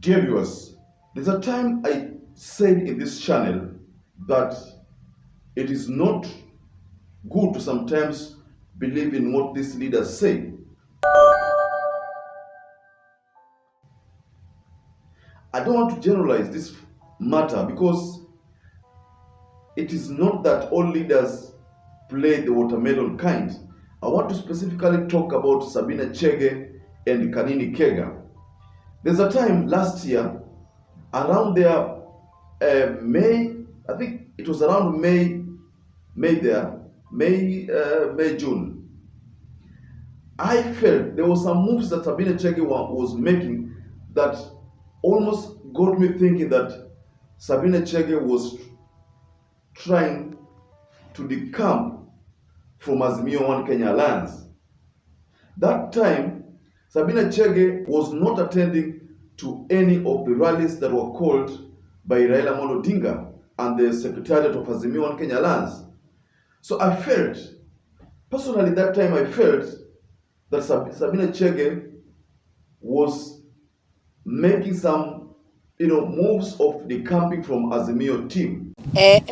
Dear viewers, there's a time I said in this channel that it is not good to sometimes believe in what these leaders say. I don't want to generalize this matter because it is not that all leaders play the watermelon kind. I want to specifically talk about Sabina Chege and Kanini Kega. There's a time last year, around there, May, I think it was around May, June. I felt there were some moves that Sabina Chege was making that almost got me thinking that Sabina Chege was trying to decamp from AZIMIO One Kenya Alliance. That time, Sabina Chege was not attending to any of the rallies that were called by Raila Odinga and the Secretariat of AZIMIO One Kenya Alliance. So I felt, personally that time I felt that Sabina Chege was making some moves of decamping from AZIMIO team.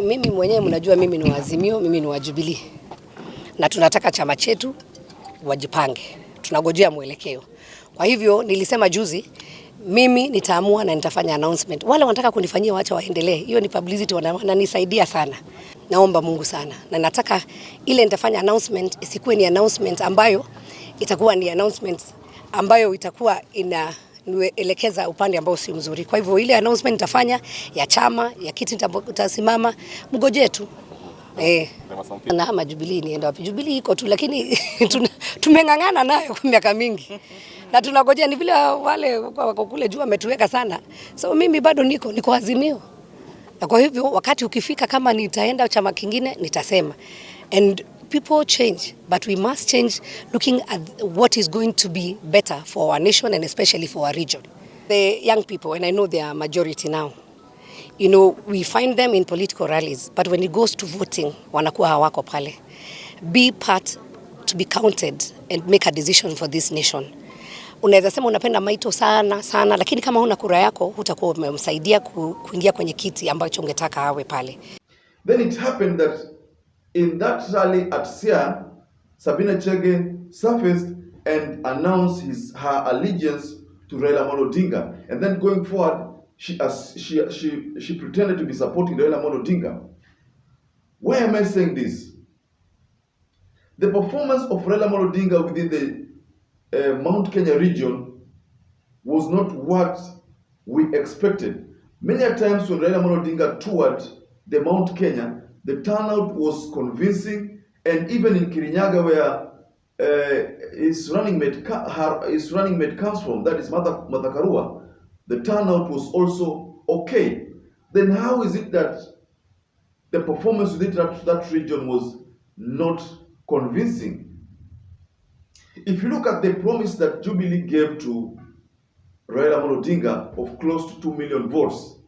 Mimi mwenyewe mnajua mimi ni wa AZIMIO, mimi ni wa Jubilee. Na tunataka chama chetu wajipange. Tunagojea mwelekeo. Kwa hivyo nilisema juzi mimi nitaamua na nitafanya announcement. Wale wanataka kunifanyia wacha waendelee. Hiyo ni publicity wananisaidia sana. Naomba Mungu sana. Na nataka ile nitafanya announcement isikuwe ni announcement ambayo itakuwa ni announcement ambayo itakuwa inaelekeza upande ambao si mzuri. Kwa hivyo ile announcement nitafanya ya chama, ya kiti nitasimama, mgoje tu. Na Jubilee nienda wapi? Jubilee iko tu lakini tumengangana nayo kwa miaka mingi. Na tunagojea ni vile wale wako kule juu wametuweka sana. So mimi bado niko AZIMIO. Na kwa hivyo wakati ukifika kama nitaenda chama kingine nitasema. And people change, but we must change looking at what is going to be better for our nation and especially for our region. The young people, and I know they are majority now, we find them in political rallies, but when it goes to voting, wanakuwa hawako pale. Be part to be counted and make a decision for this nation. Unaweza sema unapenda Maito sana, lakini kama huna kura yako, hutakuwa umemsaidia kuingia kwenye kiti ambacho ungetaka awe pale. Then it happened that in that rally at Sia, Sabina Chege surfaced and announced her allegiance to Raila Odinga, and then going forward, she pretended to be supporting Raila Odinga. Why am I saying this? The performance of Raila Odinga within the Mount Kenya region was not what we expected. Many times when Raila Odinga toured the Mount Kenya, the turnout was convincing, and even in Kirinyaga where his running mate comes from, that is Mother Karua, the turnout was also okay. Then how is it that the performance within that region was not convincing? If you look at the promise that Jubilee gave to Raila Odinga of close to 2 million votes,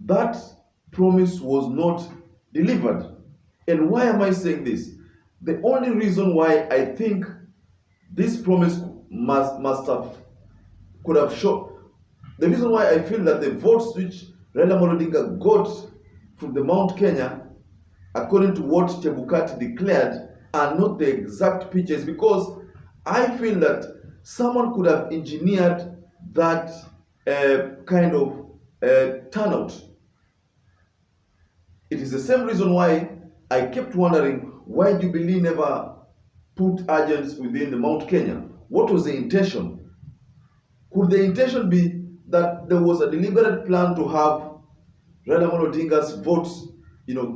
that promise was not delivered. And why am I saying this? The only reason why I think this promise could have shown, the reason why I feel that the votes which Raila Odinga got from the Mount Kenya, according to what Chebukati declared, are not the exact pictures, because I feel that someone could have engineered that kind of turnout. It is the same reason why I kept wondering why Jubilee never put agents within the Mount Kenya. What was the intention? Could the intention be that there was a deliberate plan to have Raila Odinga's votes,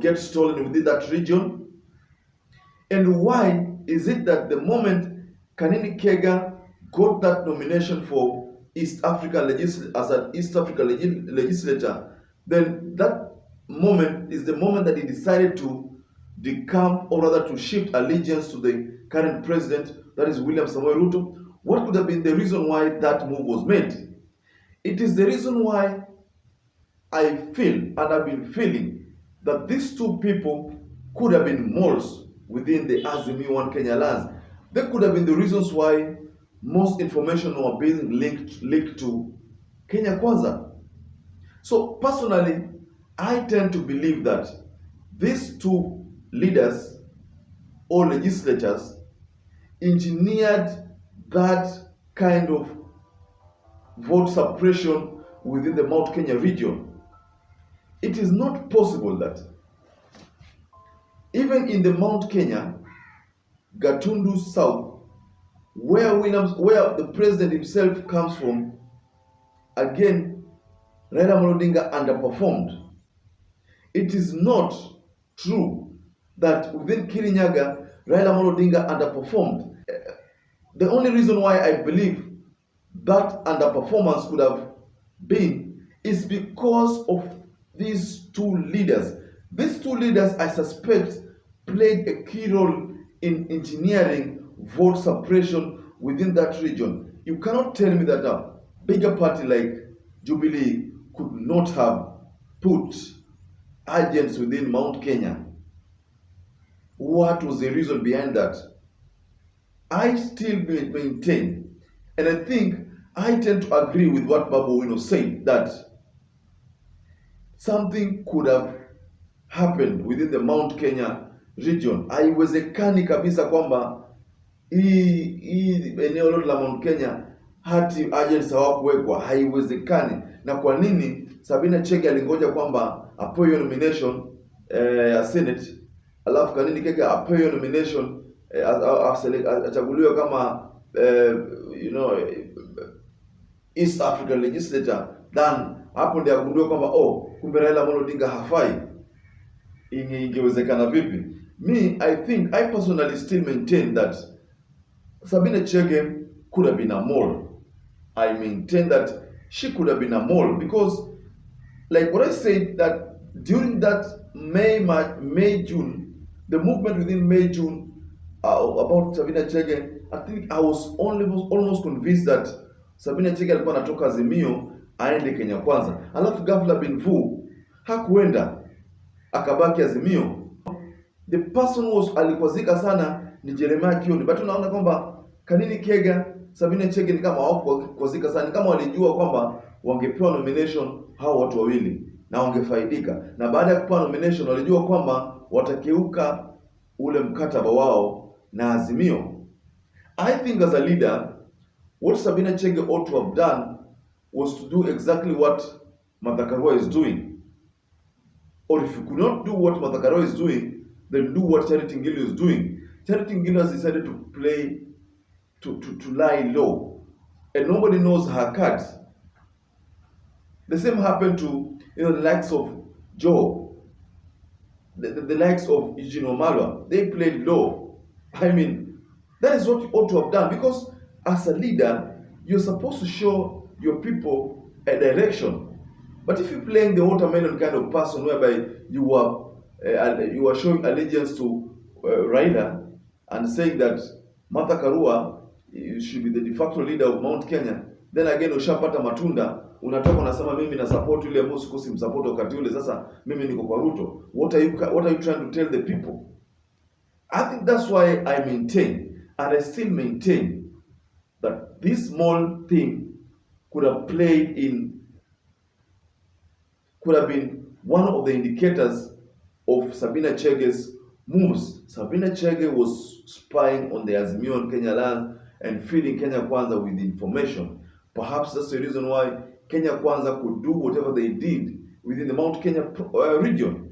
get stolen within that region? And why is it that the moment Kanini Kega got that nomination for East Africa as an East Africa legislator, then that moment is the moment that he decided to decamp, or rather to shift allegiance to the current president, that is William Samoei Ruto? What could have been the reason why that move was made? It is the reason why I feel, and I've been feeling, that these two people could have been moles within the AZIMIO One Kenya Alliance. They could have been the reasons why most information were being leaked to Kenya Kwanza. So personally, I tend to believe that these two leaders or legislators engineered that kind of vote suppression within the Mount Kenya region. It is not possible that even in the Mount Kenya, Gatundu South, where the president himself comes from, again, Raila Odinga underperformed. It is not true that within Kirinyaga, Raila Odinga underperformed. The only reason why I believe that underperformance could have been is because of these two leaders. These two leaders, I suspect, played a key role in engineering vote suppression within that region. You cannot tell me that a bigger party like Jubilee could not have put agents within Mount Kenya. What was the reason behind that? I still maintain, and I think I tend to agree with what Babu Wino said, that something could have happened within the Mount Kenya region. Haiwezekani kabisa kwamba hii eneo lote la Mount Kenya hati agents hawakuwekwa. Haiwezekani. Na kwa nini Sabina Chege alingoja kwamba apewe hiyo nomination ya Senate, alafu kwa nini Kege apewe hiyo nomination achaguliwe kama East African legislator, then hapo ndio agundue kwamba kumbe Raila Odinga hafai. Ingewezekana vipi? I personally still maintain that Sabina Chege could have been a mole. I maintain that she could have been a mole, because like what I said, that during that May, June, the movement within May, June about Sabina Chege, I think I was almost convinced that Sabina Chege alikuwa anatoka Azimio aende Kenya Kwanza. Alafu ghafla bin Vu hakuenda, akabaki Azimio. The person alikwazika sana ni Jeremiah Kioni, but unaona kwamba Kanini Kega, Sabina Chege ni kama hawakwazika sana, ni kama walijua kwamba wangepewa nomination hao watu wawili na wangefaidika, na baada ya kupewa nomination walijua kwamba watakeuka ule mkataba wao na Azimio. I think as a leader, what Sabina Chege ought to have done was to do exactly what Karua is doing. Or if you could not do what Karua is doing, then do what Charity Ngilu is doing. Charity Ngilu has decided to lie low, and nobody knows her cards. The same happened to the likes of Joe, the likes of Eugene Omalwa. They played low. I mean, that is what you ought to have done, because as a leader, you're supposed to show your people a direction. But if you're playing the watermelon kind of person, whereby you are showing allegiance to Raila and saying that Karua should be the de facto leader of Mount Kenya, then again ushapata matunda, unatoka unasema mimi na support yule ambao sikusi msupport wakati ule, sasa mimi niko kwa Ruto. What are you trying to tell the people? I think that's why I maintain, and I still maintain, that this small thing could have been one of the indicators of Sabina Chege's moves. Sabina Chege was spying on the Azimio and Kenya land and feeding Kenya Kwanza with information. Perhaps that's the reason why Kenya Kwanza could do whatever they did within the Mount Kenya region.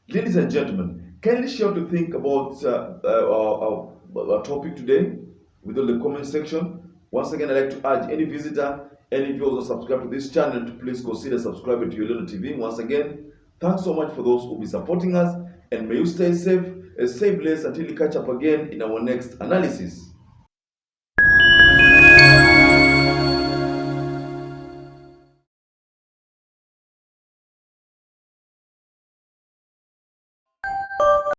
Ladies and gentlemen, kindly share what you think about our topic today within the comment section. Once again, I'd like to urge any visitor, any viewers who subscribe to this channel, to please consider subscribing to YOLENO TV. Once again, thanks so much for those who will be supporting us, and may you stay safe, stay blessed until we catch up again in our next analysis.